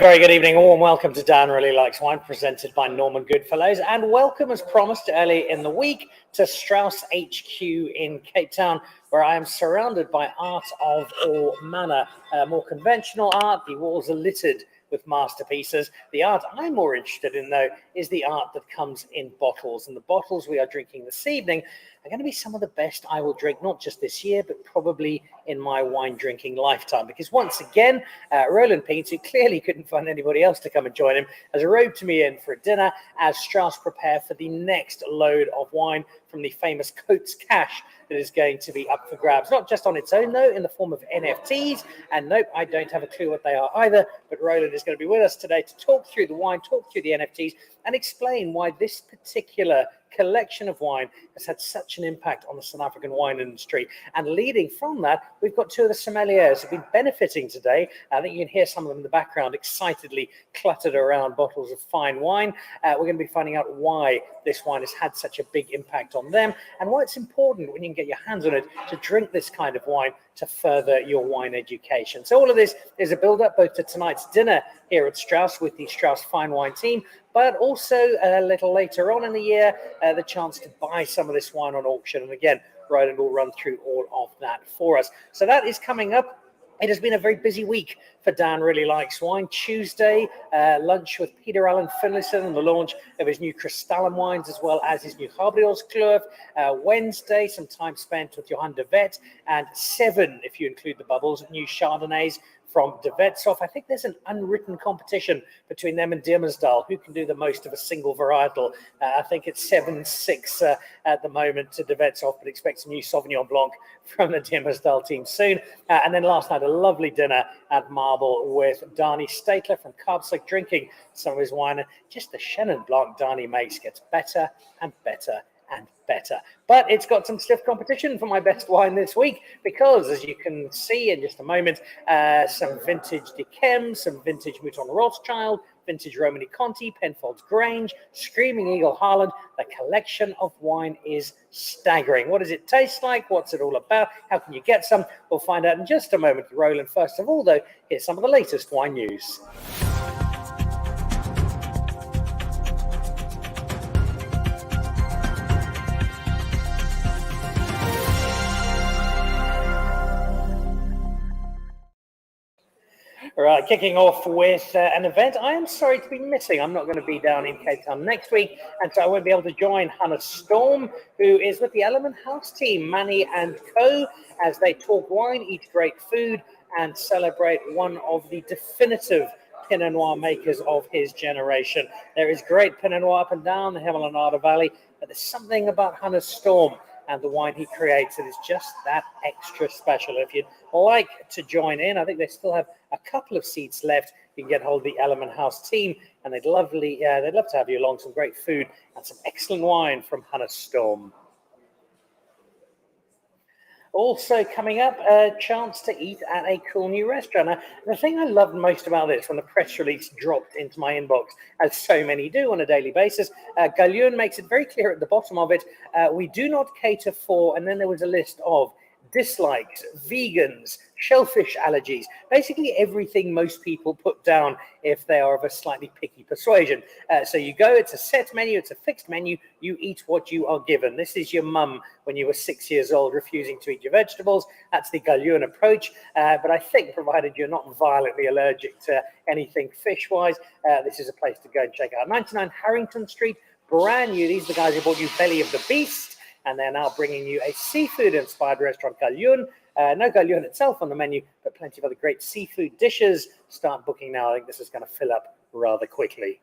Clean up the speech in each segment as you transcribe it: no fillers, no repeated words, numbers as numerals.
Very good evening, all, and welcome to Dan Really Likes Wine, presented by Norman Goodfellows, and welcome, as promised early in the week, to Strauss HQ in Cape Town, where I am surrounded by art of all manner. More conventional art, the walls are littered with masterpieces. The art I'm more interested in, though, is the art that comes in bottles, and the bottles we are drinking this evening are going to be some of the best I will drink, not just this year, but probably in my wine drinking lifetime. Because once again, Roland Peens, who clearly couldn't find anybody else to come and join him, has roped me in for a dinner as Strauss prepare for the next load of wine from the famous Coates Cache that is going to be up for grabs. Not just on its own, though, in the form of NFTs. And nope, I don't have a clue what they are either, but Roland is going to be with us today to talk through the wine, talk through the NFTs, and explain why this particular collection of wine has had such an impact on the South African wine industry. And leading from that, we've got two of the sommeliers who've been benefiting today. I think you can hear some of them in the background excitedly cluttered around bottles of fine wine. We're going to be finding out why this wine has had such a big impact on them and why it's important when you can get your hands on it to drink this kind of wine to further your wine education. So all of this is a build-up both to tonight's dinner here at Strauss with the Strauss Fine Wine team, but also a little later on in the year, the chance to buy some of this wine on auction. And again, Roland will run through all of that for us. So that is coming up. It has been a very busy week for Dan Really Likes Wine. Tuesday, lunch with Peter Allen Finlayson and the launch of his new Crystalline wines, as well as his new Gabrielskloof. Wednesday, some time spent with Johan de Vet, and 7, if you include the bubbles, new Chardonnays from De Wetsoff. I think there's an unwritten competition between them and Demersdal, who can do the most of a single varietal. I think it's 7-6 at the moment to De Wetsoff, but expect a new Sauvignon Blanc from the Demersdal team soon. And then last night, a lovely dinner at Marble with Dani Statler from Carbslick, drinking some of his wine. And just the Chenin Blanc Dani makes gets better and better and better. But it's got some stiff competition for my best wine this week because, as you can see in just a moment, some vintage Dechem, some vintage Mouton Rothschild, vintage Romanee Conti, Penfolds Grange, Screaming Eagle Harlan. The collection of wine is staggering. What does it taste like? What's it all about? How can you get some? We'll find out in just a moment. Roland, first of all, though, here's some of the latest wine news. All right, kicking off with an event I am sorry to be missing. I'm not going to be down in Cape Town next week, and so I won't be able to join Hannah Storm, who is with the Element House team, Manny and Co., as they talk wine, eat great food, and celebrate one of the definitive Pinot Noir makers of his generation. There is great Pinot Noir up and down the Himalaya Valley, but there's something about Hannah Storm and the wine he creates that is just that extra special. If you'd like to join in, I think they still have a couple of seats left. You can get hold of the Element House team, and they'd love to have you along. Some great food and some excellent wine from Hannah Storm. Also coming up, a chance to eat at a cool new restaurant. Now, the thing I loved most about this when the press release dropped into my inbox, as so many do on a daily basis, Gallion makes it very clear at the bottom of it, we do not cater for, and then there was a list of dislikes, vegans, shellfish allergies, basically everything most people put down if they are of a slightly picky persuasion. So you go, it's a set menu, it's a fixed menu, you eat what you are given. This is your mum when you were 6 years old refusing to eat your vegetables. That's the Gallion approach. But I think provided you're not violently allergic to anything fish-wise, this is a place to go and check out. 99 Harrington Street, brand new. These are the guys who bought you Belly of the Beast, and they're now bringing you a seafood-inspired restaurant, Gallion. No Gallion itself on the menu, but plenty of other great seafood dishes. Start booking now. I think this is going to fill up rather quickly.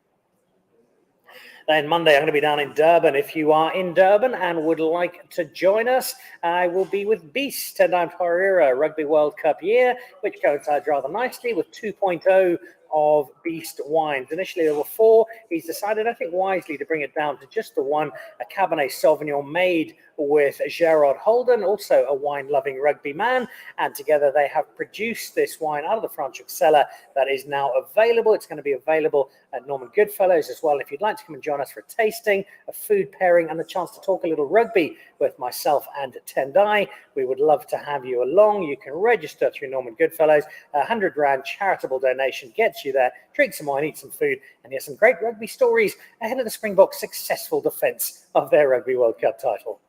Then Monday, I'm going to be down in Durban. If you are in Durban and would like to join us, I will be with Beast 10 times Harira Rugby World Cup year, which coincides rather nicely with 2.0 of Beast wines. Initially there were 4. He's decided, I think wisely, to bring it down to just the one, a Cabernet Sauvignon made with Gerard Holden, also a wine-loving rugby man, and together they have produced this wine out of the Franschhoek cellar that is now available. It's going to be available at Norman Goodfellows as well. If you'd like to come and join us for a tasting, a food pairing, and the chance to talk a little rugby with myself and Tendai, we would love to have you along. You can register through Norman Goodfellows. 100 Rand charitable donation gets gets you there. Drink some wine, eat some food, and hear some great rugby stories ahead of the Springboks' successful defence of their Rugby World Cup title.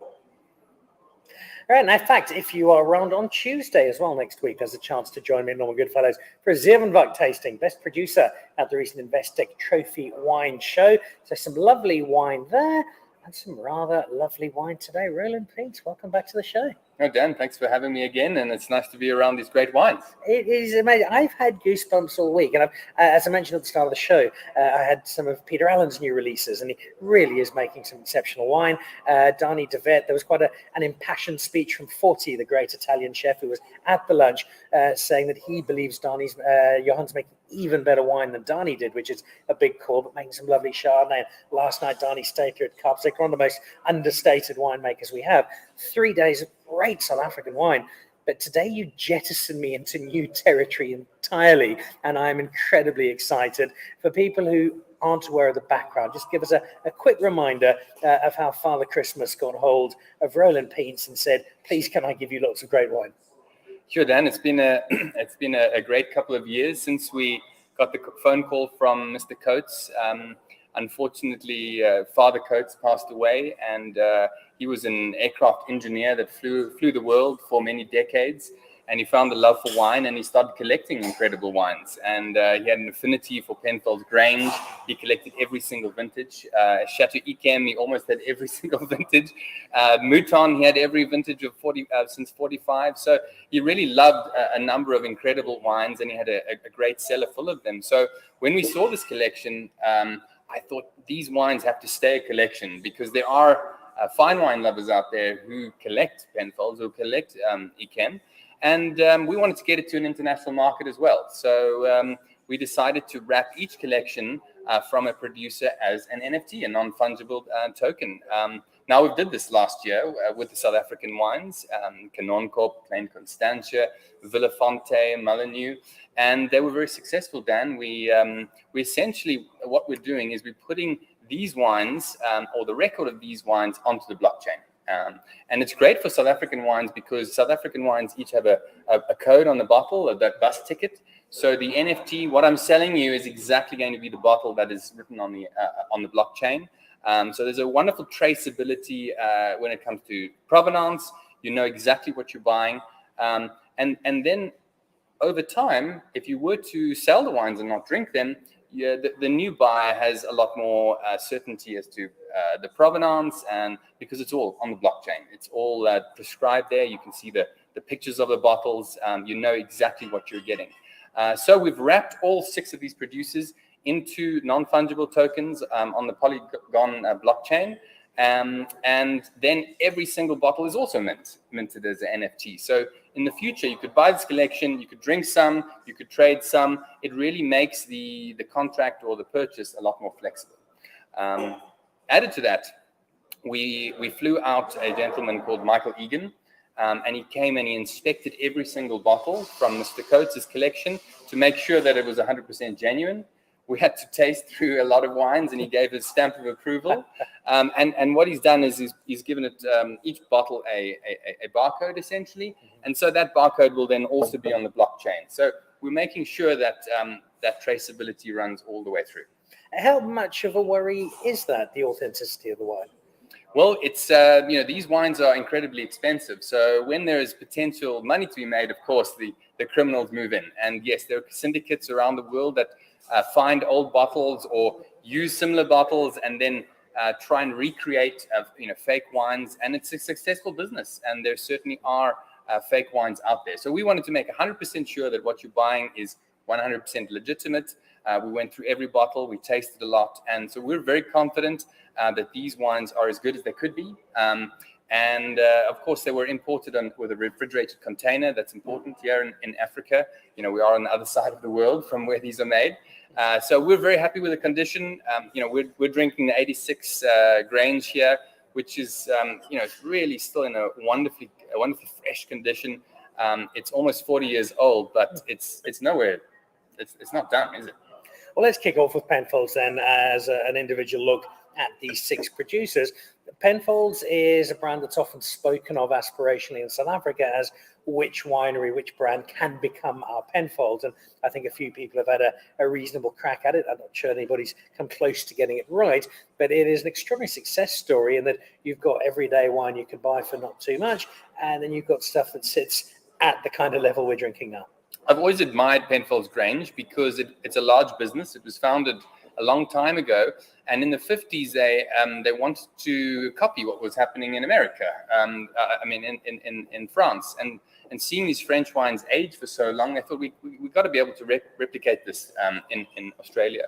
Right, and in fact, if you are around on Tuesday as well next week, there's a chance to join me and Norman Goodfellows for a Zevenbuck tasting, best producer at the recent Investec Trophy Wine Show. So some lovely wine there and some rather lovely wine today. Roland Peens, welcome back to the show. Oh, Dan, thanks for having me again, and it's nice to be around these great wines. It is amazing. I've had goosebumps all week, and as I mentioned at the start of the show, I had some of Peter Allen's new releases, and he really is making some exceptional wine. Dani de Vet, there was quite an impassioned speech from Forti, the great Italian chef who was at the lunch, saying that he believes Johan's making even better wine than Dani did, which is a big call, but making some lovely Chardonnay. Last night, Dani stayed here at Carpsec, one of the most understated winemakers we have. 3 days of great South African wine. But today you jettison me into new territory entirely, and I'm incredibly excited. For people who aren't aware of the background, just give us a quick reminder of how Father Christmas got hold of Roland Peens and said, please, can I give you lots of great wine? Sure, Dan. It's been a great couple of years since we got the phone call from Mr. Coates. Unfortunately, Father Coates passed away, and he was an aircraft engineer that flew the world for many decades. And he found a love for wine, and he started collecting incredible wines. And he had an affinity for Penfolds Grange. He collected every single vintage. Chateau Mouton, he almost had every single vintage. Mouton, he had every vintage of since 45. So he really loved a number of incredible wines, and he had a great cellar full of them. So when we saw this collection, I thought these wines have to stay a collection, because there are fine wine lovers out there who collect Penfolds, who collect Ikem. And we wanted to get it to an international market as well. So we decided to wrap each collection from a producer as an NFT, a non-fungible token. Now, we did this last year with the South African wines, Canoncop, Plain Constantia, Villafonte, Molyneux, and they were very successful, Dan. We essentially, what we're doing is we're putting these wines, or the record of these wines, onto the blockchain. And it's great for South African wines because South African wines each have a code on the bottle, that bus ticket. So the NFT, what I'm selling you, is exactly going to be the bottle that is written on the blockchain. So there's a wonderful traceability when it comes to provenance. You know exactly what you're buying. And then over time, if you were to sell the wines and not drink them, the new buyer has a lot more certainty as to the provenance, and because it's all on the blockchain, it's all prescribed there. You can see the pictures of the bottles. You know exactly what you're getting. So we've wrapped all 6 of these producers into non-fungible tokens on the Polygon blockchain. And then every single bottle is also minted as an NFT. So in the future, you could buy this collection, you could drink some, you could trade some. It really makes the contract or the purchase a lot more flexible. Added to that, we flew out a gentleman called Michael Egan, and he came and he inspected every single bottle from Mr. Coates' collection to make sure that it was 100% genuine. We had to taste through a lot of wines, and he gave his stamp of approval. And what he's done is he's given it each bottle a barcode, essentially. And so that barcode will then also be on the blockchain. So we're making sure that that traceability runs all the way through. How much of a worry is that, the authenticity of the wine? Well, it's these wines are incredibly expensive. So when there is potential money to be made, of course, the criminals move in. And yes, there are syndicates around the world that find old bottles or use similar bottles and then try and recreate fake wines. And it's a successful business. And there certainly are fake wines out there. So we wanted to make 100% sure that what you're buying is 100% legitimate. We went through every bottle, we tasted a lot, and so we're very confident that these wines are as good as they could be. Of course, they were imported with a refrigerated container. That's important here in Africa. We are on the other side of the world from where these are made. So we're very happy with the condition. We're drinking the 86 Grange here, which is it's really still in a wonderfully fresh condition. It's almost 40 years old, but it's nowhere. It's not done, is it? Well, let's kick off with Penfolds then, as an individual look at these 6 producers. Penfolds is a brand that's often spoken of aspirationally in South Africa as which winery, which brand can become our Penfolds. And I think a few people have had a reasonable crack at it. I'm not sure anybody's come close to getting it right, but it is an extraordinary success story in that you've got everyday wine you can buy for not too much, and then you've got stuff that sits at the kind of level we're drinking now. I've always admired Penfolds Grange because it's a large business. It was founded a long time ago, and in the 50s they wanted to copy what was happening in America. In France, and seeing these French wines age for so long, they thought we got to be able to replicate this in Australia.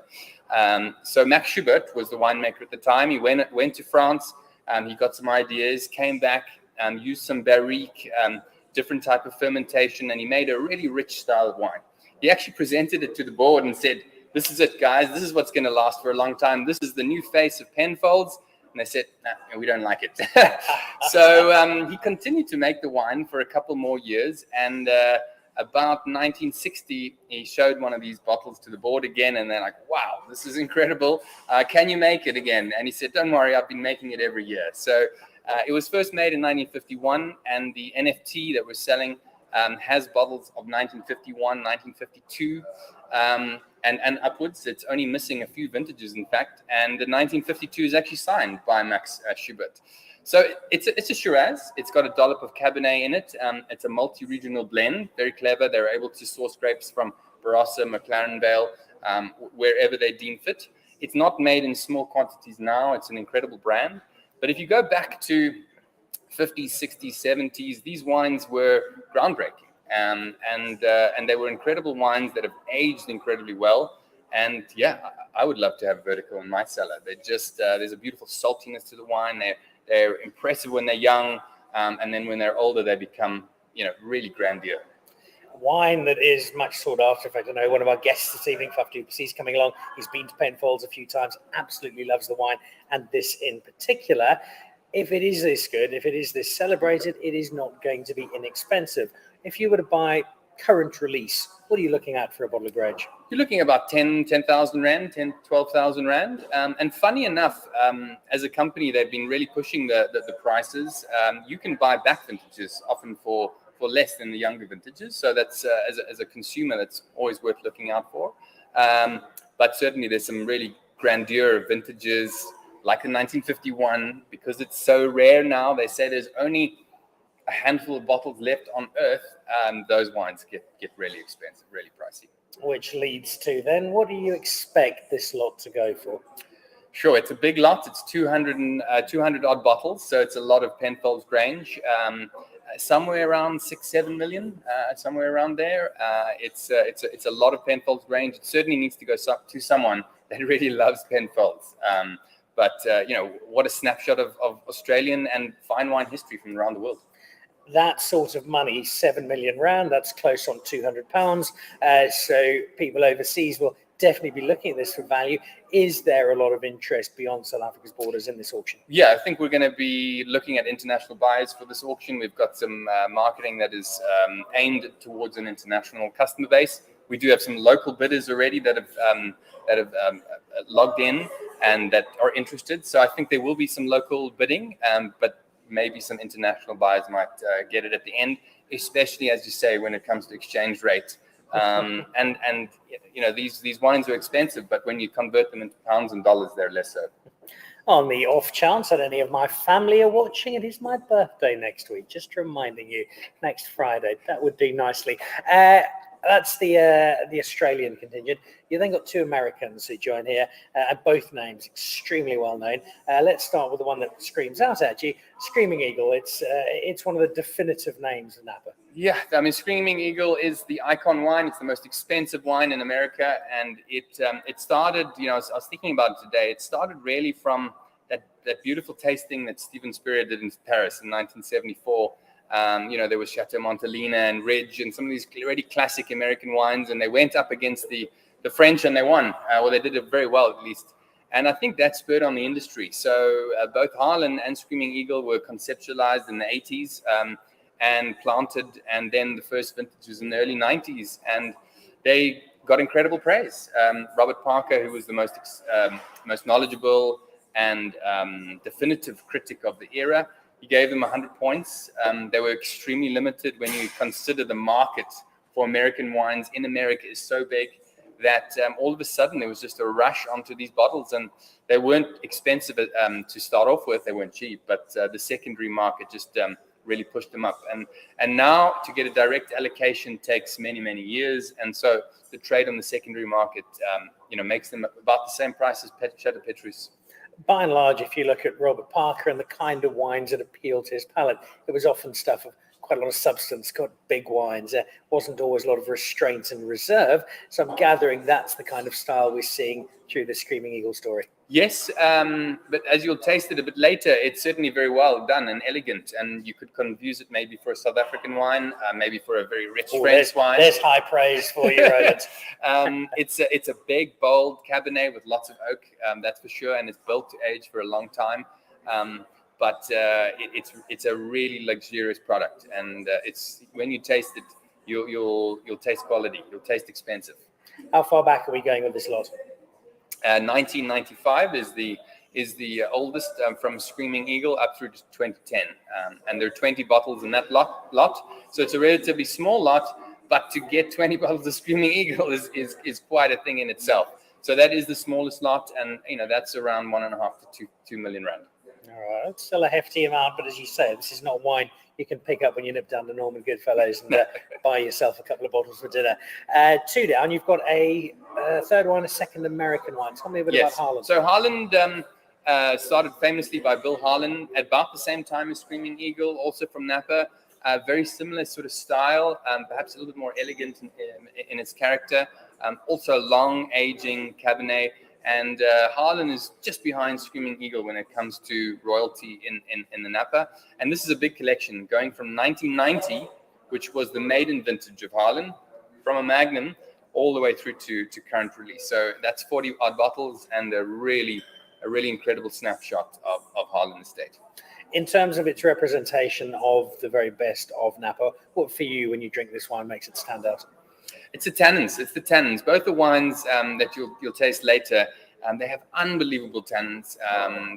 So Max Schubert was the winemaker at the time. He went to France. He got some ideas, came back, used some barrique, different type of fermentation, and he made a really rich style of wine. He actually presented it to the board and said, "This is it, guys. This is what's going to last for a long time. This is the new face of Penfolds." And they said, "Nah, we don't like it." So he continued to make the wine for a couple more years. And about 1960, he showed one of these bottles to the board again. And they're like, "Wow, this is incredible. Can you make it again?" And he said, "Don't worry, I've been making it every year." So it was first made in 1951. And the NFT that we're selling has bottles of 1951, 1952. And upwards. It's only missing a few vintages, in fact. And the 1952 is actually signed by Max Schubert. So it's a Shiraz. It's got a dollop of Cabernet in it. It's a multi-regional blend. Very clever. They're able to source grapes from Barossa, McLaren Vale, wherever they deem fit. It's not made in small quantities now. It's an incredible brand. But if you go back to 50s, 60s, 70s, these wines were groundbreaking. And they were incredible wines that have aged incredibly well. And yeah, I would love to have Vertical in my cellar. They just there's a beautiful saltiness to the wine. They're impressive when they're young, and then when they're older, they become really grandeur. Wine that is much sought after. In fact, I know one of our guests this evening, Faf Duplessis, coming along. He's been to Penfolds a few times. Absolutely loves the wine, and this in particular. If it is this good, if it is this celebrated, it is not going to be inexpensive. If you were to buy current release, what are you looking at for a bottle of Grange? You're looking at about 10,000 Rand, 12,000 Rand. And funny enough, as a company, they've been really pushing the prices. You can buy back vintages often for less than the younger vintages. So that's, as a consumer, that's always worth looking out for. But certainly there's some really grandeur vintages, like the 1951, because it's so rare now. They say there's only a handful of bottles left on earth. Those wines get really expensive, really pricey. Which leads to then, what do you expect this lot to go for? Sure, it's a big lot. It's 200 odd bottles, so it's a lot of Penfolds Grange. Somewhere around 6-7 million, somewhere around there. It's a lot of Penfolds Grange. It certainly needs to go to someone that really loves Penfolds. But what a snapshot of Australian and fine wine history from around the world. That sort of money, 7 million Rand, that's close on £200. So people overseas will definitely be looking at this for value. Is there a lot of interest beyond South Africa's borders in this auction? Yeah, I think we're going to be looking at international buyers for this auction. We've got some marketing that is aimed towards an international customer base. We do have some local bidders already that have logged in and that are interested. So I think there will be some local bidding, but maybe some international buyers might get it at the end, especially, as you say, when it comes to exchange rate. And these wines are expensive, but when you convert them into pounds and dollars, they're less so. On the off chance that any of my family are watching, it is my birthday next week. Just reminding you, next Friday. That would do nicely. That's the Australian contingent. You then got two Americans who join here, both names extremely well known. Let's start with the one that screams out at you, Screaming Eagle. It's one of the definitive names of Napa. Yeah, I mean, Screaming Eagle is the icon wine. It's the most expensive wine in America, and it started. I was thinking about it today. It started really from that beautiful tasting that Steven Spurrier did in Paris in 1974. There was Chateau Mouton and Ridge and some of these already classic American wines, and they went up against the French and they won. They did it very well, at least. And I think that spurred on the industry. So both Harlan and Screaming Eagle were conceptualized in the 80s and planted, and then the first vintage was in the early 90s. And they got incredible praise. Robert Parker, who was the most knowledgeable and definitive critic of the era, He gave them 100 points. They were extremely limited when you consider the market for American wines in America is so big that all of a sudden there was just a rush onto these bottles, and they weren't expensive to start off with. They weren't cheap, but the secondary market just really pushed them up. And now to get a direct allocation takes many years, and so the trade on the secondary market, makes them about the same price as Chateau Petrus. By and large, if you look at Robert Parker and the kind of wines that appealed to his palate, it was often stuff of quite a lot of substance, got big wines. There wasn't always a lot of restraint and reserve. So I'm gathering that's the kind of style we're seeing through the Screaming Eagle story. Yes, but as you'll taste it a bit later, it's certainly very well done and elegant, and you could confuse it maybe for a South African wine, maybe for a very rich French wine. There's high praise for you, Roland. It's a big, bold Cabernet with lots of oak, that's for sure, and it's built to age for a long time. But it's a really luxurious product, and it's when you taste it, you'll taste quality, you'll taste expensive. How far back are we going with this lot? 1995 is the oldest from Screaming Eagle up through to 2010, and there are 20 bottles in that lot. So it's a relatively small lot, but to get 20 bottles of Screaming Eagle is quite a thing in itself. So that is the smallest lot, and that's around 1.5 to 2 million rand. All right, it's still a hefty amount, but as you say, this is not wine you can pick up when you nip down to Norman Goodfellows and buy yourself a couple of bottles for dinner. Two down, you've got a third wine, a second American wine. Tell me a bit about Harlan. So Harlan started famously by Bill Harlan at about the same time as Screaming Eagle, also from Napa. Very similar sort of style, perhaps a little bit more elegant in its character. Also long aging Cabernet. And Harlan is just behind Screaming Eagle when it comes to royalty in the Napa. And this is a big collection going from 1990, which was the maiden vintage of Harlan, from a Magnum all the way through to current release. So that's 40 odd bottles and a really incredible snapshot of Harlan Estate. In terms of its representation of the very best of Napa, what for you when you drink this wine makes it stand out? It's the tannins. Both the wines that you'll taste later, they have unbelievable tannins.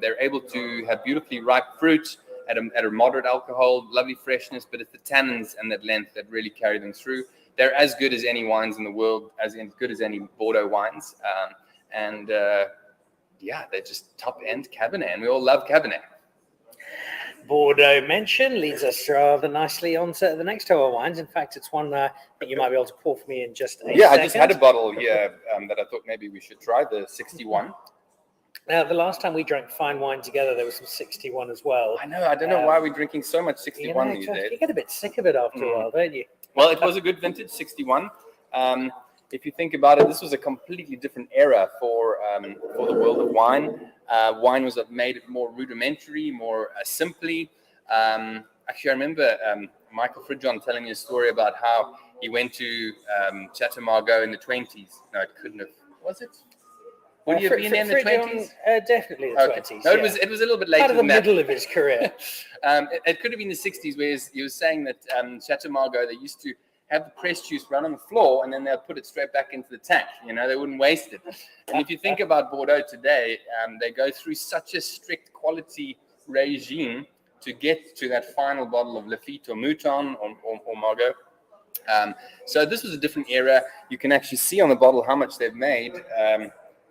They're able to have beautifully ripe fruit at a moderate alcohol, lovely freshness, but it's the tannins and that length that really carry them through. They're as good as any wines in the world, as good as any Bordeaux wines. They're just top-end Cabernet, and we all love Cabernet. Bordeaux mention leads us rather nicely on to the next two wines. In fact, it's one I think you might be able to pour for me in just a second. I just had a bottle here that I thought maybe we should try, the 61. Now, the last time we drank fine wine together, there was some 61 as well. I know. I don't know why we're drinking so much 61 these days. You get a bit sick of it after a while, don't you? Well, it was a good vintage, 61. If you think about it, this was a completely different era for the world of wine. Wine was made more rudimentary, more simply. Actually, I remember Michael Fridjon telling me a story about how he went to Chateau Margaux in the 20s. No, it couldn't have. Was it? Would he have been in the 20s? Definitely the 20s. No, it was a little bit later than that. Out of the middle of his career. It could have been the 60s, where he was saying that Chateau Margaux, they used to have the press juice run on the floor, and then they'll put it straight back into the tank. They wouldn't waste it. And if you think about Bordeaux today, they go through such a strict quality regime to get to that final bottle of Lafite or Mouton or Margaux. So this was a different era. You can actually see on the bottle how much they've made.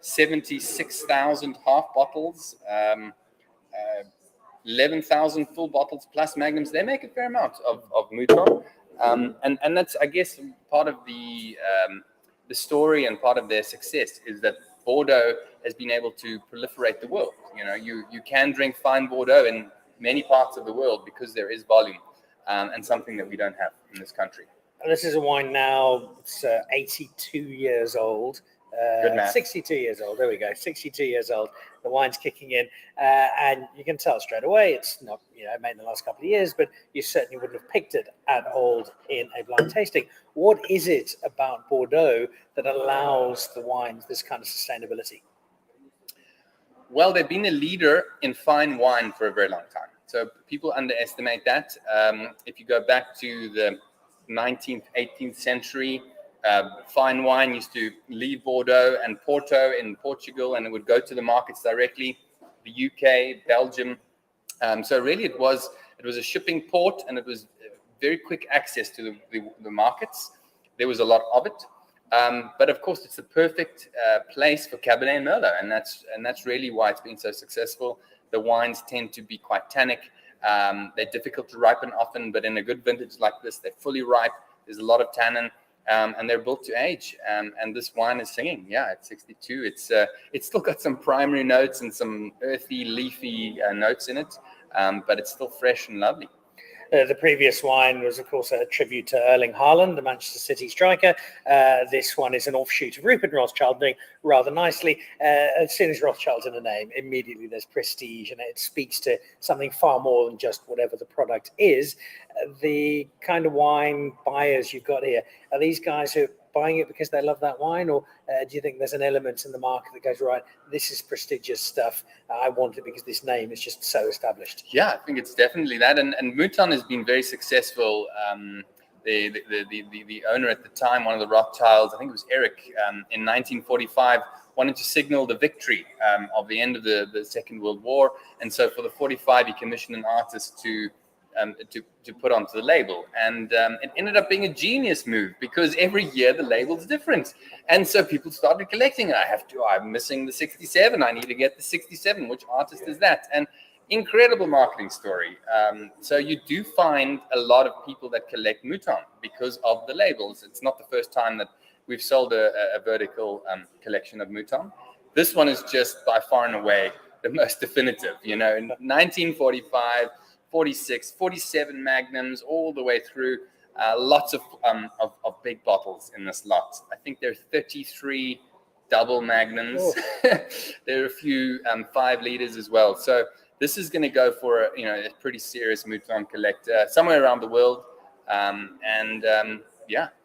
76,000 half bottles, 11,000 full bottles plus magnums. They make a fair amount of Mouton. And that's, I guess, part of the story and part of their success is that Bordeaux has been able to proliferate the world. You can drink fine Bordeaux in many parts of the world because there is volume, and something that we don't have in this country. And this is a wine now, it's 82 years old. Good math. 62 years old. There we go. 62 years old. The wine's kicking in, and you can tell straight away it's not, made in the last couple of years, but you certainly wouldn't have picked it at old in a blind tasting. What is it about Bordeaux that allows the wines this kind of sustainability? Well, they've been a leader in fine wine for a very long time. So people underestimate that. If you go back to the 19th, 18th century, fine wine used to leave Bordeaux and Porto in Portugal, and it would go to the markets directly. The UK, Belgium, So really, it was a shipping port, and it was very quick access to the markets. There was a lot of it, but of course, it's the perfect place for Cabernet and Merlot, and that's really why it's been so successful. The wines tend to be quite tannic. They're difficult to ripen often, but in a good vintage like this, they're fully ripe. There's a lot of tannin, and they're built to age. And this wine is singing. Yeah, at 62, it's still got some primary notes and some earthy, leafy notes in it, but it's still fresh and lovely. The previous wine was, of course, a tribute to Erling Haaland, the Manchester City striker. This one is an offshoot of Rupert Rothschild, doing rather nicely. As soon as Rothschild's in the name, immediately there's prestige, and it speaks to something far more than just whatever the product is. The kind of wine buyers you've got here, are these guys who are buying it because they love that wine, or do you think there's an element in the market that goes, right, this is prestigious stuff, I want it because this name is just so established? Yeah, I think it's definitely that, and Mouton has been very successful. The owner at the time, one of the Rothschilds, I think it was Eric, in 1945, wanted to signal the victory of the end of the Second World War, and so for the 45, he commissioned an artist to put onto the label, and it ended up being a genius move, because every year the label's different, and so people started collecting it. I'm missing the 67, I need to get the 67, which artist is that? And incredible marketing story. So you do find a lot of people that collect Mouton because of the labels. It's not the first time that we've sold a vertical collection of Mouton. This one is just by far and away the most definitive. In 1945, 46, 47 magnums, all the way through. Lots of big bottles in this lot. I think there are 33 double magnums. There are a few 5 liters as well. So this is going to go for a pretty serious Mouton collector somewhere around the world.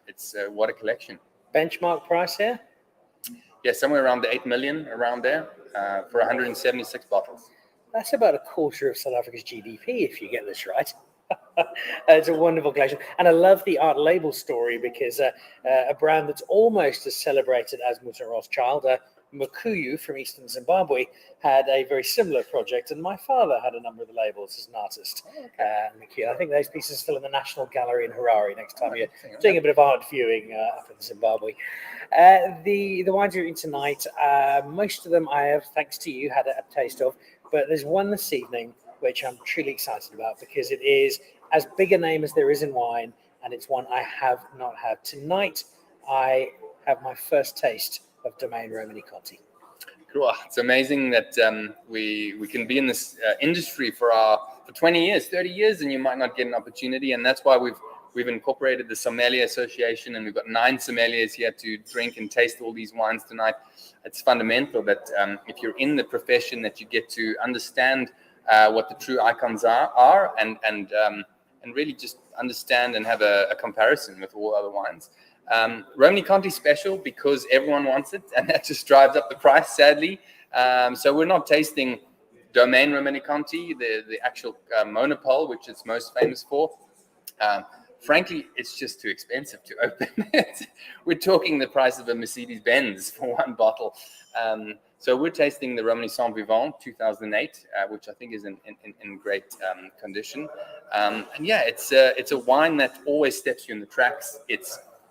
It's what a collection. Benchmark price here? Yeah, somewhere around the 8 million, around there, for 176 bottles. That's about a quarter of South Africa's GDP, if you get this right. It's a wonderful collection. And I love the art label story, because a brand that's almost as celebrated as Mouton Rothschild, Mukuyu from Eastern Zimbabwe, had a very similar project, and my father had a number of the labels as an artist. I think those pieces are still in the National Gallery in Harare next time you're doing a bit of art viewing up in Zimbabwe. The wines you're eating tonight, most of them I have, thanks to you, had a taste of, but there's one this evening which I'm truly excited about, because it is as big a name as there is in wine, and it's one I have not had. Tonight, I have my first taste of Domaine Romanee Conti. Cool. It's amazing that we can be in this industry for 20 years, 30 years, and you might not get an opportunity. And that's why we've incorporated the Sommelier Association, and we've got 9 sommeliers here to drink and taste all these wines tonight. It's fundamental that if you're in the profession, that you get to understand what the true icons are and really just understand and have a comparison with all other wines. Romanee Conti special because everyone wants it, and that just drives up the price, sadly. So we're not tasting Domaine Romanee Conti, the actual monopole, which it's most famous for. Frankly, it's just too expensive to open it. We're talking the price of a Mercedes-Benz for one bottle. So we're tasting the Romanee Saint Vivant 2008, which I think is in great condition. It's a wine that always steps you in the tracks.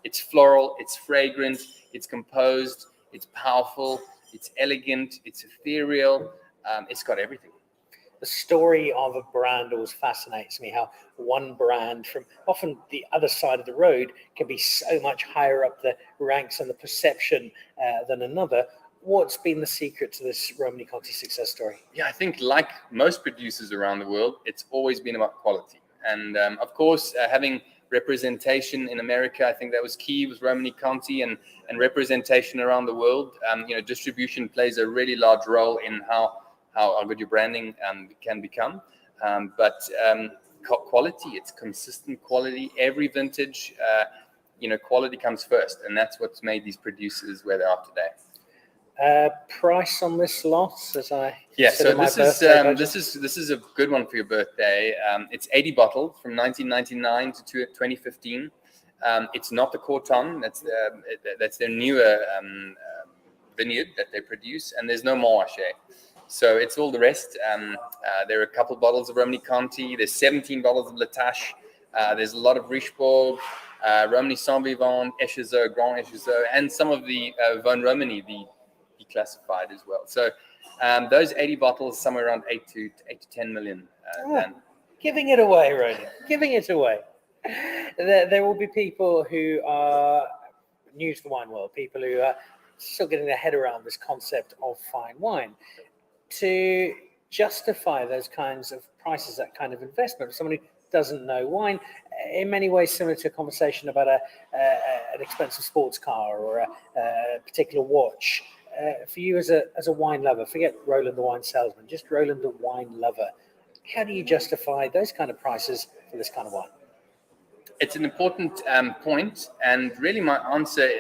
It's floral, it's fragrant, it's composed, it's powerful, it's elegant, it's ethereal. It's got everything. The story of a brand always fascinates me, how one brand from often the other side of the road can be so much higher up the ranks and the perception than another. What's been the secret to this Romanee Conti success story? Yeah, I think like most producers around the world, it's always been about quality. And of course, having representation in America, I think that was key with Romanee Conti, and representation around the world. Distribution plays a really large role in how good your branding can become. But quality, it's consistent quality. Every vintage, quality comes first, and that's what's made these producers where they are today. Price on this lot, as I so this is a good one for your birthday. It's 80 bottles from 1999 to 2015. It's not the Corton. That's their newer vineyard that they produce, and there's no Montrachet. So it's all the rest. There are a couple bottles of Romanee Conti. There's 17 bottles of Latache. There's a lot of Richebourg, Romanee Saint Vivant, Echezeaux, Grand Echezeaux, and some of the Vin Romanee, the declassified as well. So those 80 bottles, somewhere around 8 to 10 million. Giving it away, Roland. Giving it away. There will be people who are new to the wine world, people who are still getting their head around this concept of fine wine. To justify those kinds of prices, that kind of investment, for someone who doesn't know wine, in many ways similar to a conversation about an expensive sports car or a particular watch. For you as a wine lover, forget Roland the wine salesman, just Roland the wine lover, how do you justify those kind of prices for this kind of wine? It's an important point, and really my answer,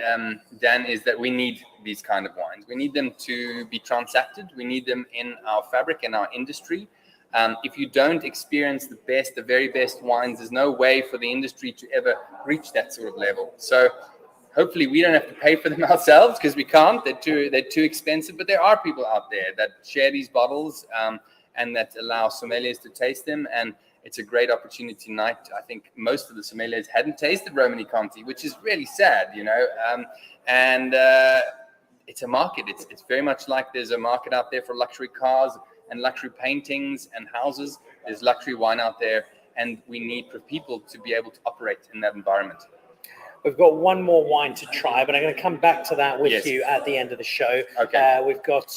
Dan, is that we need these kind of wines. We need them to be transacted. We need them in our fabric and our industry. If you don't experience the very best wines, there's no way for the industry to ever reach that sort of level. So hopefully we don't have to pay for them ourselves, because we can't. They're too expensive. But there are people out there that share these bottles and that allow sommeliers to taste them. And it's a great opportunity tonight. I think most of the sommeliers hadn't tasted Romanee Conti, which is really sad, and it's a market. It's very much like there's a market out there for luxury cars and luxury paintings and houses. There's luxury wine out there, and we need for people to be able to operate in that environment. We've got one more wine to try, but I'm going to come back to that with you at the end of the show. Okay. We've got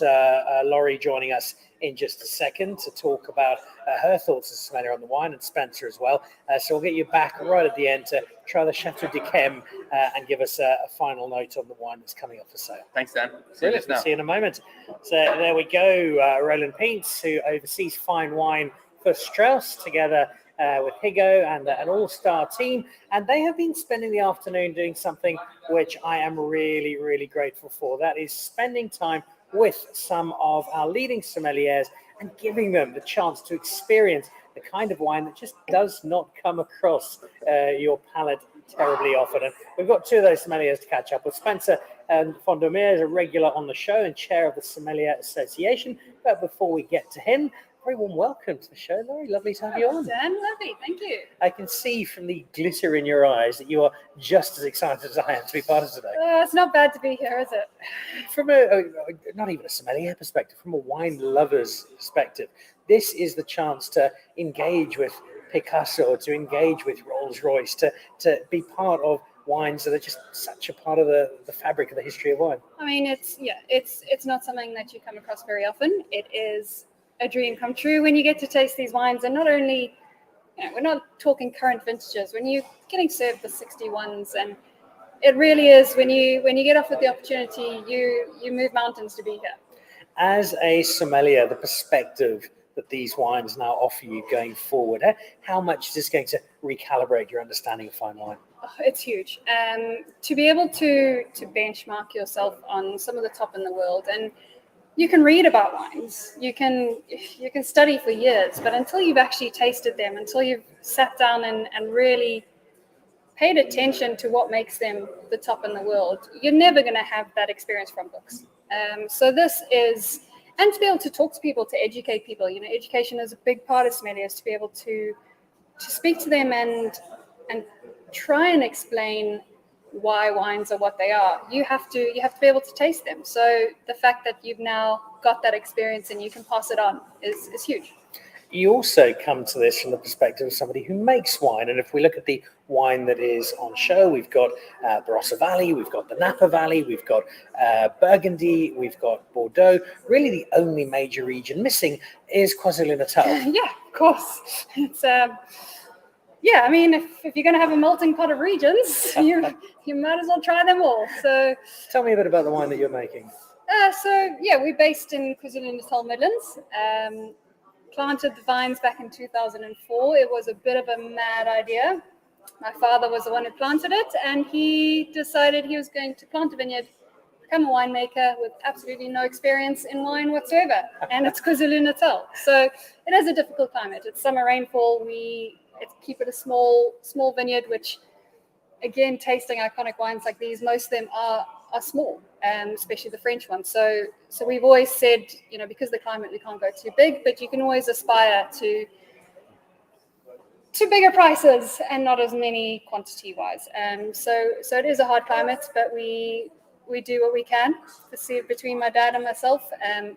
Laurie joining us in just a second to talk about her thoughts as a sommelier on the wine, and Spencer as well. So we'll get you back right at the end to try the Chateau de Chem and give us a final note on the wine that's coming off for sale. Thanks, Dan. See you in a moment. So there we go. Roland Peens, who oversees fine wine for Strauss, together with Higo and an all-star team, and they have been spending the afternoon doing something which I am really, really grateful for. That is spending time with some of our leading sommeliers and giving them the chance to experience the kind of wine that just does not come across your palate terribly often. And we've got two of those sommeliers to catch up with. Spencer Fondomir is a regular on the show and chair of the Sommelier Association. But before we get to him, very warm welcome to the show, Laurie. Lovely to have you on. Dan, lovely. Thank you. I can see from the glitter in your eyes that you are just as excited as I am to be part of today. It's not bad to be here, is it? From not even a sommelier perspective, from a wine lover's perspective, this is the chance to engage with Picasso, to engage with Rolls-Royce, to be part of wines that are just such a part of the fabric of the history of wine. I mean, it's not something that you come across very often. It is a dream come true when you get to taste these wines, and not only, we're not talking current vintages. When you're getting served the 61s, and it really is when you get offered the opportunity, you move mountains to be here. As a sommelier, the perspective that these wines now offer you going forward, how much is this going to recalibrate your understanding of fine wine? It's huge. To be able to benchmark yourself on some of the top in the world, and you can read about wines, you can study for years, but until you've actually tasted them, until you've sat down and really paid attention to what makes them the top in the world, you're never going to have that experience from books. So this is, and to be able to talk to people, to educate people. Education is a big part of sommeliers, to be able to speak to them and try and explain why wines are what they are. You have to be able to taste them. So the fact that you've now got that experience and you can pass it on is huge. You also come to this from the perspective of somebody who makes wine. And if we look at the wine that is on show, we've got Barossa Valley, we've got the Napa Valley, we've got Burgundy, we've got Bordeaux. Really the only major region missing is KwaZulu-Natal. Yeah, of course. It's I mean, if you're going to have a melting pot of regions, you might as well try them all. So tell me a bit about the wine that you're making. We're based in KwaZulu-Natal Midlands. Planted the vines back in 2004. It was a bit of a mad idea. My father was the one who planted it, and he decided he was going to plant a vineyard, become a winemaker with absolutely no experience in wine whatsoever. And it's KwaZulu-Natal. So it is a difficult climate. It's summer rainfall. We keep it a small vineyard, which, again, tasting iconic wines like these, most of them are are small, especially the French ones. So we've always said, because of the climate, we can't go too big, but you can always aspire to bigger prices and not as many quantity-wise. So it is a hard climate, but we do what we can. Between my dad and myself,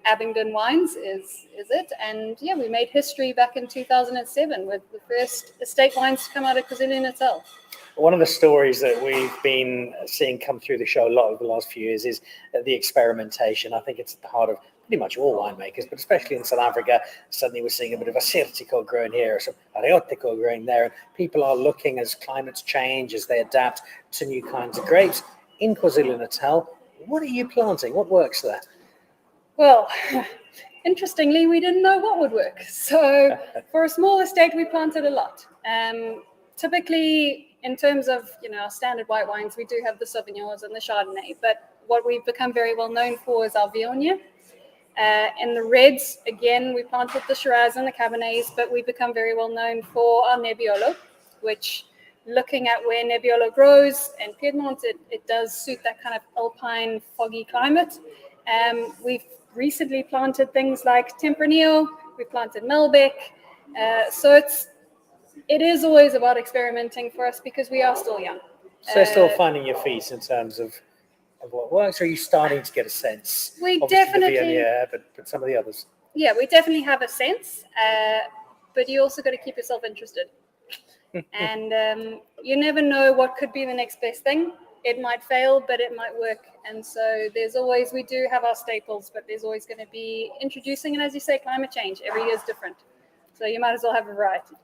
Abingdon Wines is it. And yeah, we made history back in 2007 with the first estate wines to come out of KwaZulu-Natal. One of the stories that we've been seeing come through the show a lot over the last few years is the experimentation. I think it's at the heart of pretty much all winemakers, but especially in South Africa. Suddenly we're seeing a bit of Assyrtiko growing here, some Aristocrats growing there, and people are looking as climates change, as they adapt to new kinds of grapes. In KwaZulu-Natal, what are you planting? What works there? Well, interestingly, we didn't know what would work. So for a small estate, we planted a lot. Typically, in terms of our standard white wines, we do have the Sauvignons and the Chardonnay, but what we've become very well known for is our Viognier. In the reds, again, we planted the Shiraz and the Cabernets, but we've become very well known for our Nebbiolo, which, looking at where Nebbiolo grows in Piedmont, it does suit that kind of alpine, foggy climate. We've recently planted things like Tempranillo, we've planted Malbec, so it is always about experimenting for us because we are still young. So still finding your feet in terms of what works, or are you starting to get a sense? We Obviously definitely, but some of the others. Yeah, we definitely have a sense, but you also got to keep yourself interested. And you never know what could be the next best thing. It might fail, but it might work. And so we do have our staples, but there's always going to be introducing, and as you say, climate change. Every year is different. So you might as well have a variety.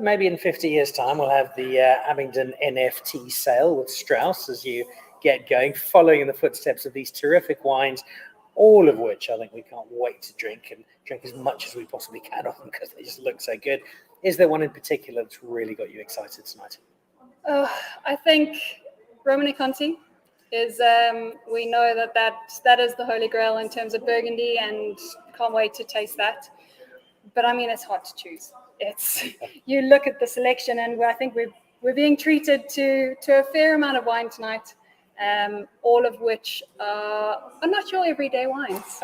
Maybe in 50 years' time, we'll have the Abingdon NFT sale with Strauss as you get going, following in the footsteps of these terrific wines, all of which I think we can't wait to drink and drink as much as we possibly can of them because they just look so good. Is there one in particular that's really got you excited tonight? I think Romanee Conti is, we know that is the holy grail in terms of Burgundy, and can't wait to taste that. But I mean, it's hard to choose. You look at the selection, and I think we're being treated to a fair amount of wine tonight, all of which are not your everyday wines.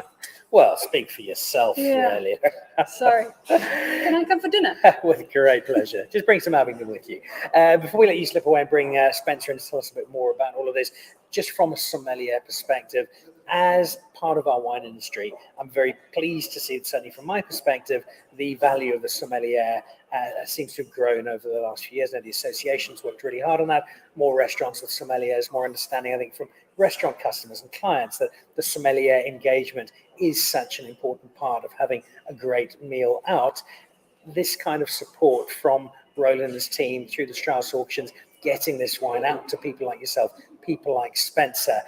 Well, speak for yourself, really. Sorry. Can I come for dinner? With great pleasure. Just bring some Abingdon with you. Before we let you slip away and bring Spencer in to tell us a bit more about all of this, just from a sommelier perspective, as part of our wine industry, I'm very pleased to see, certainly from my perspective, the value of the sommelier seems to have grown over the last few years. Now, the association's worked really hard on that. More restaurants with sommeliers, more understanding, I think, from restaurant customers and clients that the sommelier engagement is such an important part of having a great meal out. This kind of support from Roland and his team through the Strauss auctions, getting this wine out to people like yourself, people like Spencer,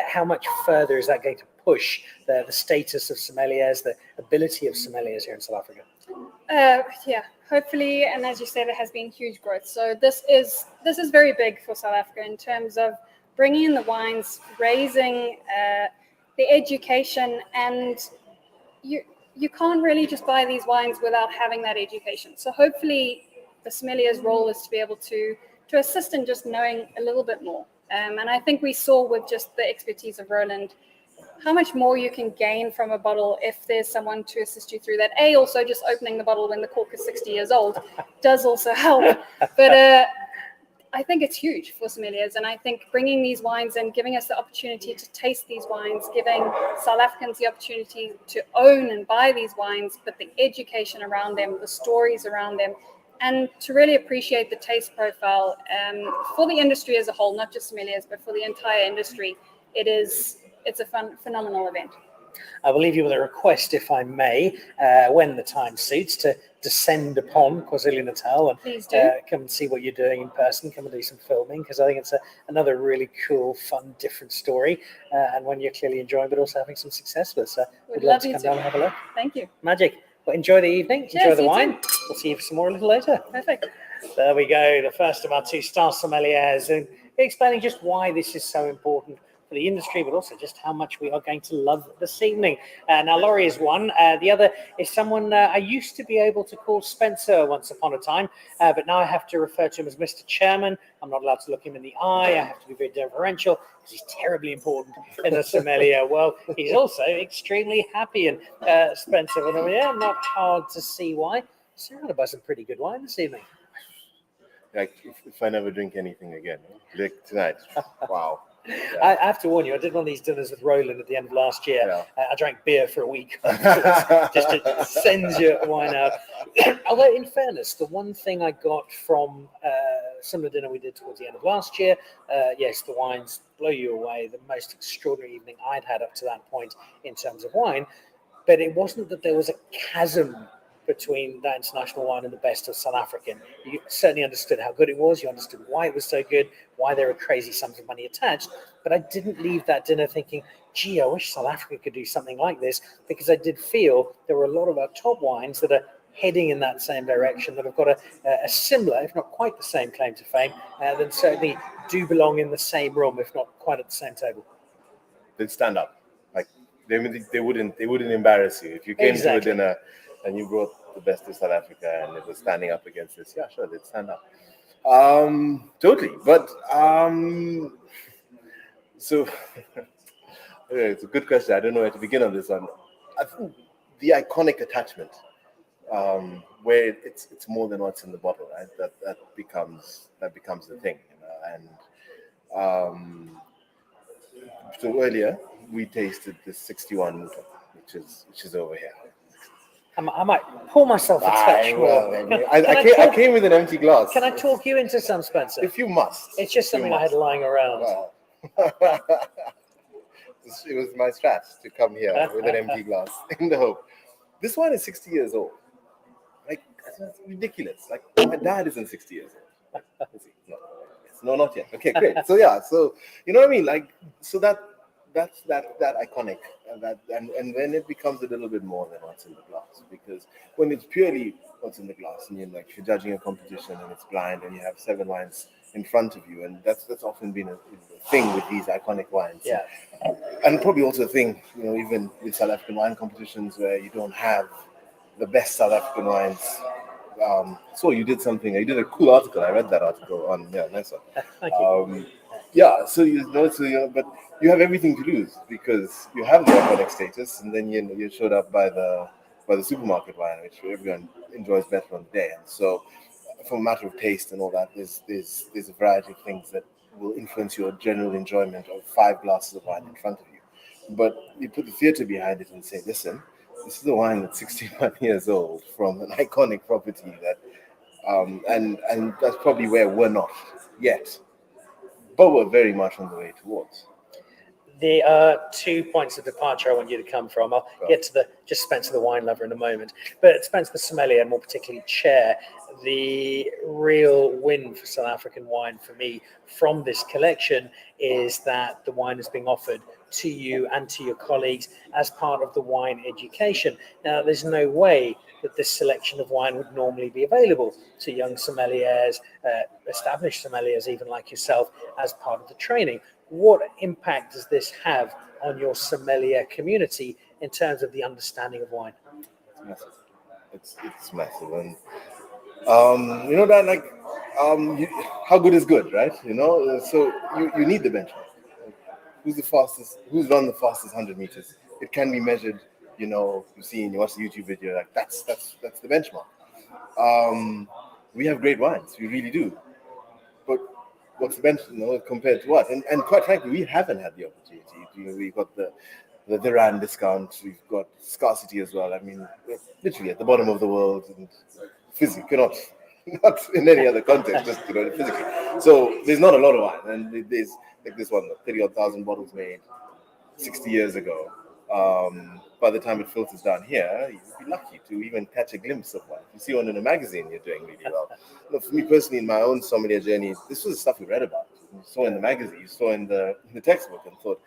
how much further is that going to push the status of sommeliers, the ability of sommeliers here in South Africa? Hopefully, and as you said, it has been huge growth. So this is very big for South Africa in terms of bringing in the wines, raising the education, and you can't really just buy these wines without having that education. So hopefully the sommelier's role is to be able to assist in just knowing a little bit more. And I think we saw with just the expertise of Roland how much more you can gain from a bottle if there's someone to assist you through that. Also just opening the bottle when the cork is 60 years old does also help. But I think it's huge for sommeliers, and I think bringing these wines and giving us the opportunity to taste these wines, giving South Africans the opportunity to own and buy these wines, but the education around them, the stories around them, and to really appreciate the taste profile for the industry as a whole, not just sommeliers, but for the entire industry. It's a phenomenal event. I will leave you with a request, if I may, when the time suits, to descend upon KwaZulu-Natal and come and see what you're doing in person, come and do some filming, because I think it's another really cool, fun, different story, and one you're clearly enjoying, but also having some success with. So we'd love to come down and have a look. Thank you. Magic. Well, enjoy the evening. Cheers, enjoy the wine. Too. We'll see you for some more a little later. Perfect. There we go. The first of our two star sommeliers, and explaining just why this is so important for the industry, but also just how much we are going to love this evening. Now, Laurie is one. The other is someone I used to be able to call Spencer once upon a time, but now I have to refer to him as Mr. Chairman. I'm not allowed to look him in the eye. I have to be very deferential because he's terribly important in the sommelier world. He's also extremely happy, and Spencer, not hard to see why. Surrounded by some pretty good wine this evening. Like if I never drink anything again, like tonight, wow. Yeah. I have to warn you, I did one of these dinners with Roland at the end of last year. Yeah. I drank beer for a week just to send your wine out. Although, in fairness, the one thing I got from some of the dinner we did towards the end of last year, yes, the wines blow you away. The most extraordinary evening I'd had up to that point in terms of wine. But it wasn't that there was a chasm between that international wine and the best of South African. You certainly understood how good it was. You understood why it was so good, why there were crazy sums of money attached. But I didn't leave that dinner thinking, gee, I wish South Africa could do something like this, because I did feel there were a lot of our top wines that are heading in that same direction, that have got a similar, if not quite the same claim to fame, then certainly do belong in the same room, if not quite at the same table. They'd stand up. Like they wouldn't embarrass you. If you came to a dinner and you brought the best of South Africa and it was standing up against this, yeah, sure, they'd stand up. Totally. But so it's a good question. I don't know where to begin on this one. I think the iconic attachment, where it's more than what's in the bottle, right? That becomes the thing, And so earlier we tasted the 61 Mouton, which is over here. I might pour myself a touch more. I came with an empty glass. Can I talk you into some, Spencer? If you must. It's just something I had lying around. Well, it was my strat to come here with an empty glass in the hope. This wine is 60 years old. Like, that's ridiculous. Like, my dad isn't 60 years old. Is he? No. Yes. No, not yet. Okay, great. So you know what I mean? Like, so that's iconic, and then it becomes a little bit more than what's in the glass, because when it's purely what's in the glass, and if you're judging a competition and it's blind and you have 7 wines in front of you, and that's often been a thing with these iconic wines. Yeah. And probably also a thing, even with South African wine competitions where you don't have the best South African wines. So you did a cool article. I read that article on nice one. Thank you. But you have everything to lose, because you have the iconic status, and then you showed up by the supermarket wine, which everyone enjoys better on the day. And so, from a matter of taste and all that, there's a variety of things that will influence your general enjoyment of 5 glasses of wine in front of you. But you put the theatre behind it and say, listen, this is a wine that's 61 years old from an iconic property that, and that's probably where we're not yet, but we're very much on the way towards. There are 2 points of departure I want you to come from. I'll get to just Spencer the wine lover in a moment. But Spencer the sommelier, and more particularly chair, the real win for South African wine for me from this collection is that the wine is being offered to you and to your colleagues as part of the wine education. Now, there's no way that this selection of wine would normally be available to young sommeliers, established sommeliers, even like yourself, as part of the training. What impact does this have on your sommelier community in terms of the understanding of wine? It's massive. It's massive, and that how good is good, right? So you need the benchmark. Who's the fastest? Who's run the fastest 100 meters? It can be measured. You watch the YouTube video, like that's the benchmark. We have great wines, we really do, but what's the benchmark, compared to what? And quite frankly, we haven't had the opportunity. We've got the rand discount, we've got scarcity as well. I mean, we're literally at the bottom of the world, and physically, not in any other context, just physically. So there's not a lot of wine, and there's like this one, 30,000 bottles made 60 years ago. By the time it filters down here, you'd be lucky to even catch a glimpse of one. If you see one in a magazine, you're doing really well. For me personally, in my own sommelier journey, this was the stuff we read about. You saw in the magazine, you saw in the textbook, and thought.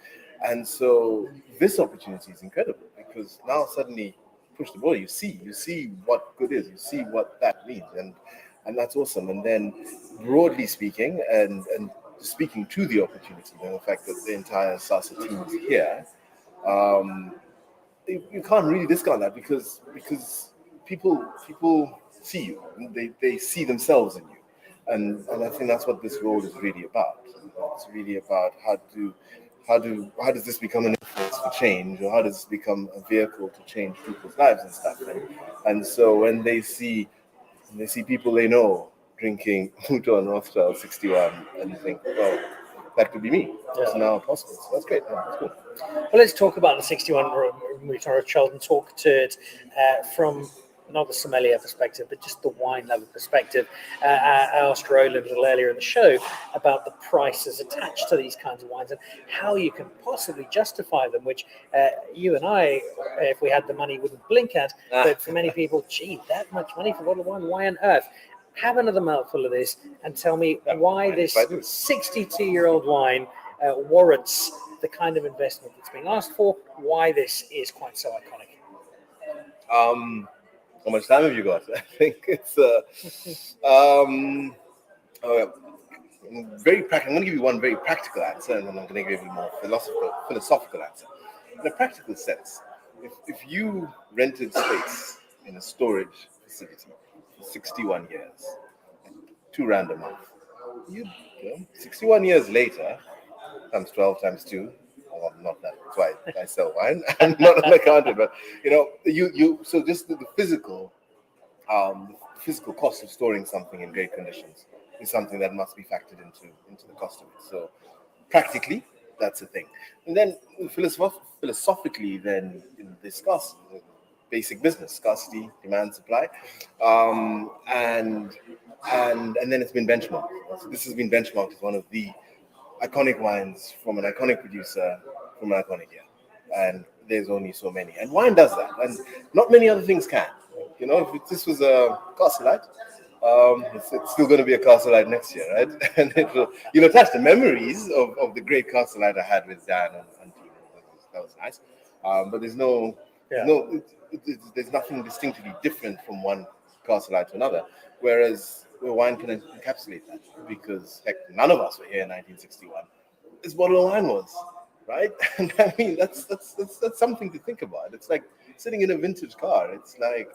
And so this opportunity is incredible, because now suddenly push the ball, you see what good is, you see what that means, and that's awesome. And then broadly speaking, and speaking to the opportunity and the fact that the entire SASA team is here, you can't really discount that because people see you and they see themselves in you, and I think that's what this role is really about. It's really about how does this become an influence for change, or how does this become a vehicle to change people's lives and stuff. And so when they see people they know drinking Mouton Rothschild 61, and you think, well, that could be me. It's now possible. So that's great. Yeah, that's cool. Well, let's talk about the 61 Mouton Rothschild and talk to it from not the sommelier perspective, but just the wine level perspective. I asked Roland a little earlier in the show about the prices attached to these kinds of wines and how you can possibly justify them, which you and I, if we had the money, wouldn't blink at. But for many people, gee, that much money for a bottle of wine, why on earth? Have another mouthful of this and tell me why this 62-year-old wine warrants the kind of investment that's being asked for, why this is quite so iconic. How much time have you got? I think it's very practical. I'm going to give you one very practical answer, and then I'm going to give you a more philosophical answer. In a practical sense, if you rented space in a storage facility for 61 years, £2 a month, 61 years later, times 12 times 2. Well, not that. That's why I sell wine. I'm not an accountant, but you. So just the physical cost of storing something in great conditions is something that must be factored into the cost of it. So practically, that's a thing. And then philosophically, then discuss basic business: scarcity, demand, supply, and then it's been benchmarked. So this has been benchmarked as one of the iconic wines from an iconic producer from an iconic year, and there's only so many, and wine does that, and not many other things can. If this was a Castle Light, it's still going to be a Castle Light next year, right? And you'll attach the memories of the great Castle Light I had with Dan and team. That was nice, but there's nothing distinctively different from one Castle Light to another, whereas wine can encapsulate that, because heck, none of us were here in 1961. This bottle of wine was, right? And I mean, that's something to think about. It's like sitting in a vintage car. It's like,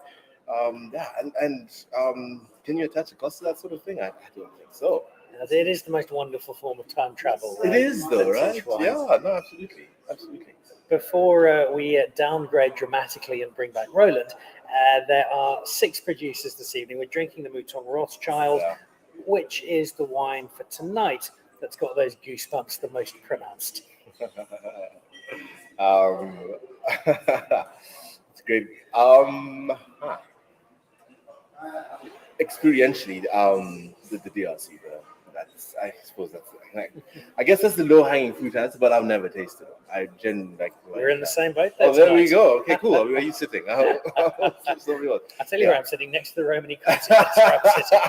can you attach a cost to that sort of thing? I don't think so. It is the most wonderful form of time travel. It is, though, right? Yeah, no, absolutely. Before we downgrade dramatically and bring back Roland, there are 6 producers this evening. We're drinking the Mouton Rothschild, which is the wine for tonight that's got those goosebumps the most pronounced. It's great. Experientially, the DRC, I guess that's the low-hanging fruit answer, but I've never tasted it. I genuinely like. We're in the same boat. Oh, there we go. Okay, cool. Where are you sitting? I tell you where I'm sitting, next to the Romanee Conti. That's where I'm sitting.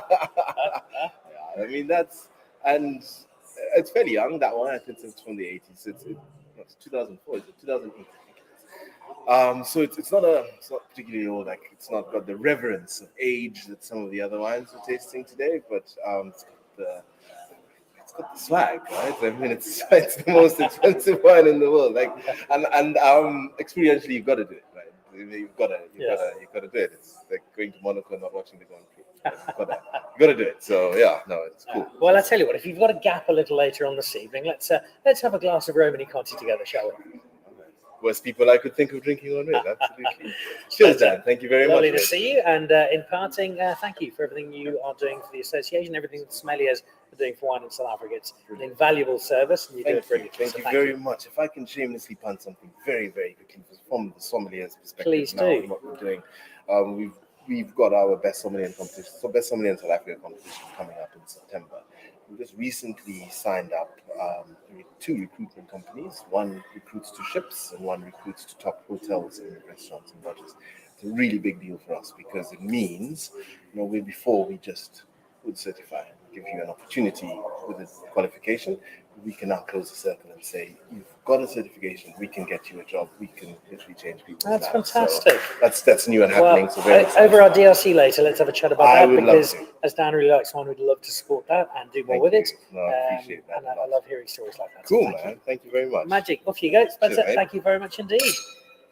I mean, it's fairly young, that one. I think it's from the 80s. It's 2004. Is it 2008? So it's not particularly old. Like, it's not got the reverence of age that some of the other wines we're tasting today, but it's got the swag, right? I mean, it's the most expensive wine in the world. Like, and experientially, you've got to do it, right? You've got to do it. It's like going to Monaco and not watching the Grand Prix. You've got to do it. So yeah, no, it's cool. Well, I tell you what, if you've got a gap a little later on this evening, let's have a glass of Romanee Conti together, shall we? Worst people I could think of drinking on with. Absolutely. Cheers, Dan. Thank you very much. Lovely to see you. And in parting, thank you for everything you are doing for the association, everything that sommeliers are doing for wine in South Africa. It's an invaluable service, and you do it brilliantly. Thank you very much. If I can shamelessly punt something very, very quickly from the sommelier's perspective, please do. What we're doing, we've got our best sommelier competition, best sommelier in South Africa competition coming up in September. We just recently signed up 2 recruitment companies. One recruits to ships and one recruits to top hotels and restaurants and lodges. It's a really big deal for us because it means, before we just would certify and give you an opportunity with a qualification. we can now close the circle and say, you've got a certification, we can get you a job, we can literally change people's lives. That's fantastic. So that's new and happening. Well, so very over our DRC later, let's have a chat about I that, would because love to. as Dan really likes one, we'd love to support that and do more Thank with you. it. No, I appreciate that. And I love hearing stories like that. Cool, So thank man. Thank you very much. you. Magic. Off you go. Spencer, Cheers, mate. thank you very much indeed.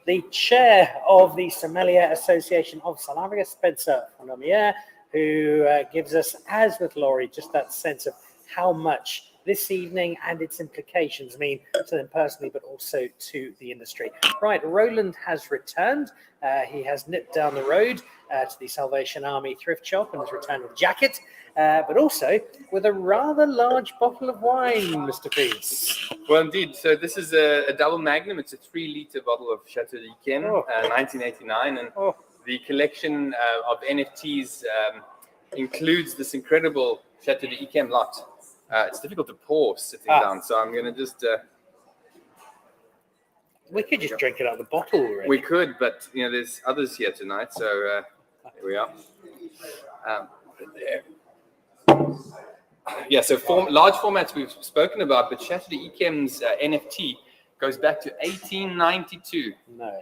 The chair of the Sommelier Association of South Africa, Spencer Fonomier, who gives us, as with Laurie, just that sense of how much this evening and its implications mean to them personally, but also to the industry. Right, Roland has returned. He has nipped down the road to the Salvation Army thrift shop and has returned with a jacket, but also with a rather large bottle of wine, Mr. Peens. Well, indeed. So this is a double magnum. It's a 3-liter bottle of Chateau Mouton, 1989, and the collection of NFTs includes this incredible Chateau d'Yquem lot. It's difficult to pour sitting down, so I'm going to just... we could just drink it out of the bottle already. We could, but there's others here tonight, so here we are. Yeah, so large formats we've spoken about, but Chateau d'Yquem's NFT goes back to 1892. No.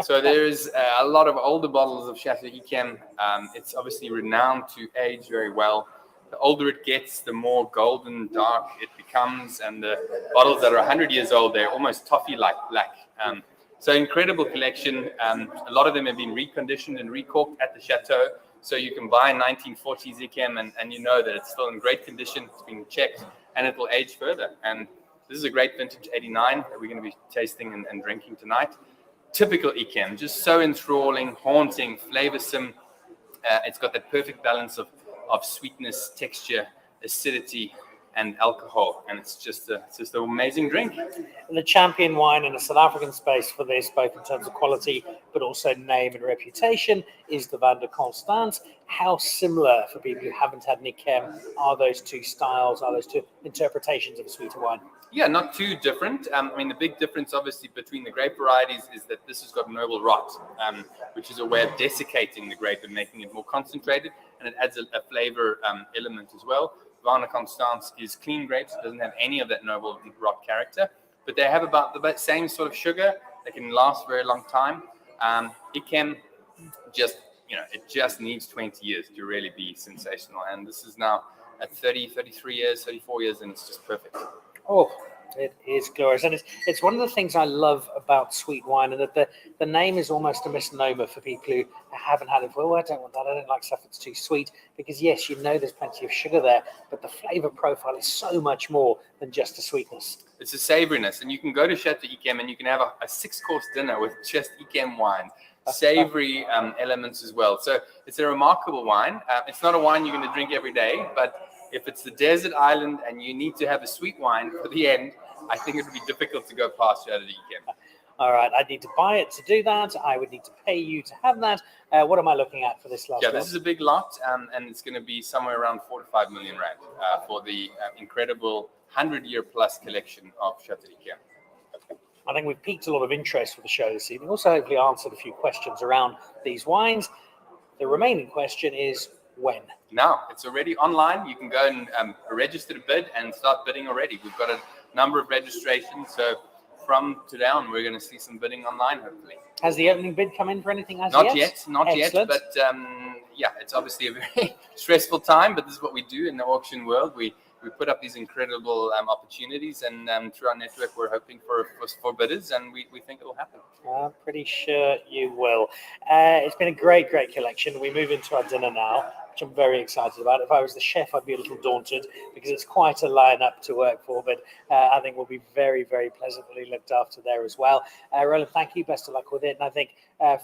So there's a lot of older bottles of Chateau d'Yquem. It's obviously renowned to age very well. The older it gets, the more golden dark it becomes, and the bottles that are 100 years old, they're almost toffee-like black. So incredible collection. A lot of them have been reconditioned and recorked at the chateau, so you can buy a 1940s Yquem and you know that it's still in great condition. It's been checked, and it will age further. And this is a great vintage 89 that we're going to be tasting and drinking tonight. Typical Yquem, just so enthralling, haunting, flavorsome. It's got that perfect balance of sweetness, texture, acidity, and alcohol, and it's just an amazing drink. And the champion wine in the South African space for this, both in terms of quality but also name and reputation, is the Van der Constance. How similar, for people who haven't had Yquem, are those two styles, are those two interpretations of a sweeter wine? Yeah, not too different. I mean, the big difference, obviously, between the grape varieties is that this has got noble rot, which is a way of desiccating the grape and making it more concentrated, and it adds a flavor element as well. Van der Constance is clean grapes. It doesn't have any of that noble rot character, but they have about the same sort of sugar. They can last a very long time. Yquem it just needs 20 years to really be sensational, and this is now at 30, 33 years, 34 years, and it's just perfect. Oh, it is glorious. And it's one of the things I love about sweet wine, and that the name is almost a misnomer for people who haven't had it. Well, I don't want that. I don't like stuff that's too sweet. Because, yes, there's plenty of sugar there, but the flavor profile is so much more than just the sweetness. It's a savoriness, and you can go to Chateau Yquem and you can have a 6-course dinner with just Yquem wine. Savory elements as well. So it's a remarkable wine. It's not a wine you're going to drink every day, but if it's the desert island and you need to have a sweet wine for the end, I think it would be difficult to go past Chateau Yquem. All right, I'd need to buy it to do that. I would need to pay you to have that. What am I looking at for this last lot? This is a big lot, and it's going to be somewhere around 4 to 5 million rand for the incredible 100-year-plus collection of Chateau Yquem. I think we've piqued a lot of interest for the show this evening. Also, hopefully answered a few questions around these wines. The remaining question is when? Now, it's already online. You can go and register to bid and start bidding already. We've got a number of registrations, so from today on, we're going to see some bidding online, hopefully. Has the opening bid come in for anything as Not yet? yet, but it's obviously a very stressful time, but this is what we do in the auction world. We put up these incredible opportunities, and through our network, we're hoping for bidders, and we think it'll happen. I'm pretty sure you will. It's been a great collection. We move into our dinner now, which I'm very excited about. If I was the chef, I'd be a little daunted because it's quite a lineup to work for, but I think we'll be very, very pleasantly looked after there as well. Roland, thank you. Best of luck with it. And I think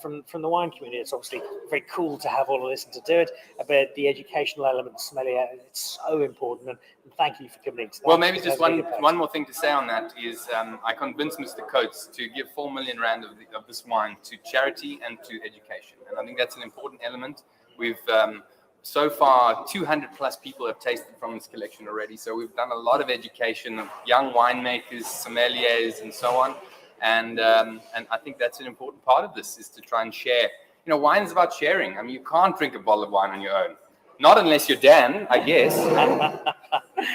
from the wine community, it's obviously very cool to have all of this and to do it, but the educational element, sommelier, it's so important. And thank you for coming tonight. Well, maybe just one more thing to say on that is I convinced Mr. Coates to give 4 million rand of this wine to charity and to education. And I think that's an important element. We've so far 200 plus people have tasted from this collection already. So we've done a lot of education of young winemakers, sommeliers, and so on. And I think that's an important part of this, is to try and share. Wine is about sharing. I mean, you can't drink a bottle of wine on your own. Not unless you're Dan, I guess.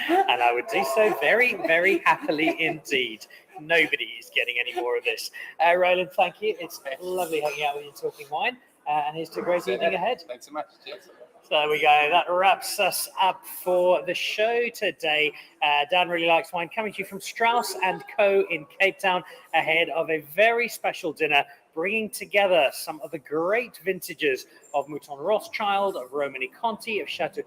And I would do so very, very happily indeed. Nobody is getting any more of this. Roland, thank you. It's lovely hanging out with you talking wine. And here's to a great evening ahead. Thanks so much. Cheers. So there we go. That wraps us up for the show today. Dan Really Likes Wine coming to you from Strauss & Co. in Cape Town ahead of a very special dinner bringing together some of the great vintages of Mouton Rothschild, of Romanee Conti, of Chateau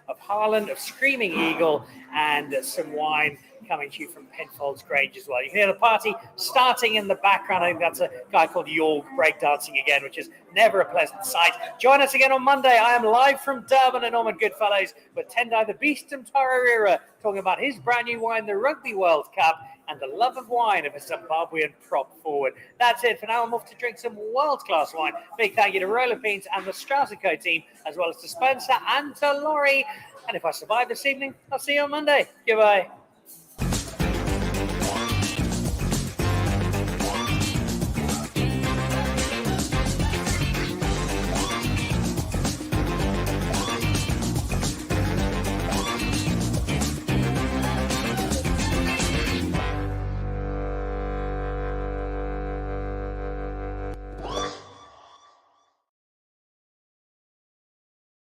of Harlan, of Screaming Eagle, and some wine coming to you from Penfolds Grange as well. You can hear the party starting in the background. I think that's a guy called York breakdancing again, which is never a pleasant sight. Join us again on Monday. I am live from Durban and Norman Goodfellows with Tendai the Beast and Tararira talking about his brand new wine, the Rugby World Cup, and the love of wine of a Zimbabwean prop forward. That's it for now. I'm off to drink some world-class wine. Big thank you to Roland Peens and the Strauss & Co. team, as well as to Spencer and to Laurie. And if I survive this evening, I'll see you on Monday. Goodbye.